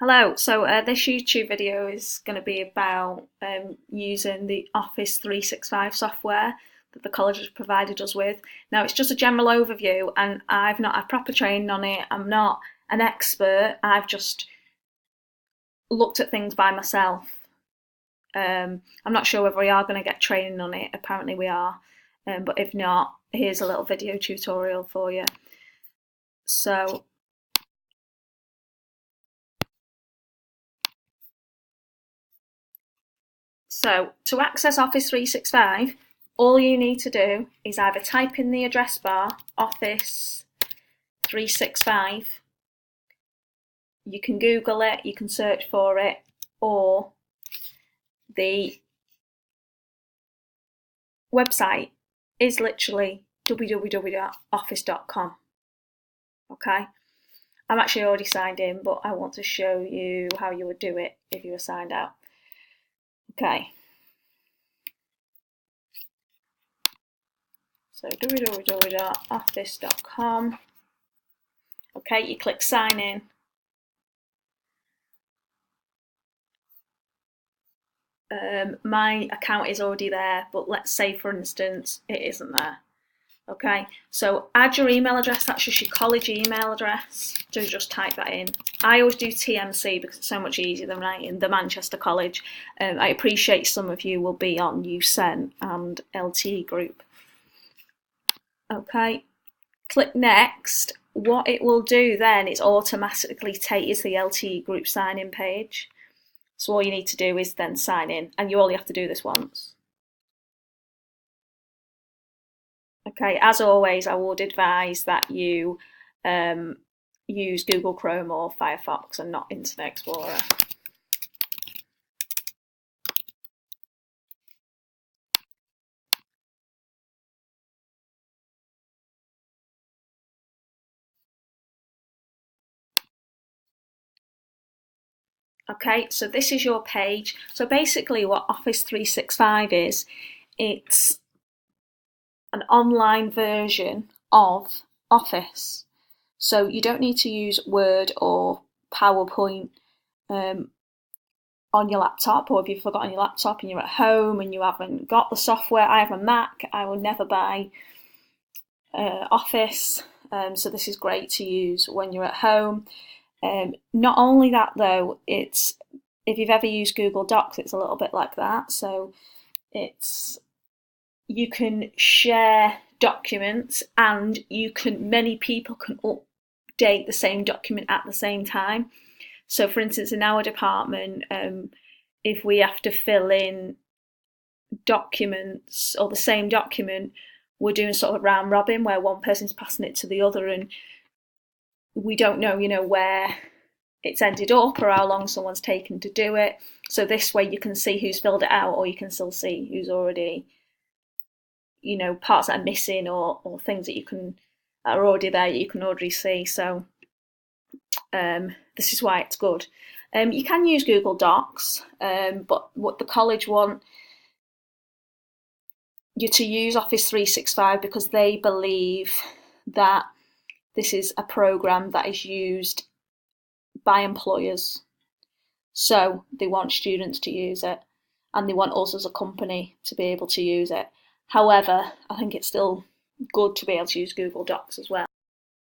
Hello, so this YouTube video is going to be about using the Office 365 software that the college has provided us with. Now, it's just a general overview and I've not had proper training on it. I'm not an expert. I've just looked at things by myself. I'm not sure whether we are going to get training on it. Apparently we are, but if not, here's a little video tutorial for you. So to access Office 365, all you need to do is either type in the address bar Office 365, you can Google it, you can search for it, or the website is literally www.office.com. Okay, I'm actually already signed in, but I want to show you how you would do it if you were signed out. Okay, so www.office.com. Okay, you click sign in. My account is already there, but let's say for instance it isn't there. Okay, so add your email address, that's just your college email address, so just type that in. I always do TMC because it's so much easier than writing the Manchester College. I appreciate some of you will be on USEN and LTE group. Okay, click next. What it will do then is automatically take you to the LTE group sign-in page. So all you need to do is then sign in, and you only have to do this once. Okay, as always, I would advise that you use Google Chrome or Firefox and not Internet Explorer. Okay, so this is your page. So basically what Office 365 is, it's an online version of Office. So you don't need to use Word or PowerPoint on your laptop, or if you've forgotten your laptop and you're at home and you haven't got the software. I have a Mac, I will never buy Office, so this is great to use when you're at home. Not only that though, if you've ever used Google Docs, it's a little bit like that. So you can share documents, and many people can update the same document at the same time. So for instance, in our department, if we have to fill in documents or the same document, we're doing sort of round robin where one person's passing it to the other, and we don't know, where it's ended up or how long someone's taken to do it. So this way you can see who's filled it out, or you can still see who's already, parts that are missing or things that are already there you can already see. So this is why it's good. You can use Google Docs, but what the college want you to use Office 365 because they believe that this is a program that is used by employers. So they want students to use it, and they want us as a company to be able to use it. However, I think it's still good to be able to use Google Docs as well.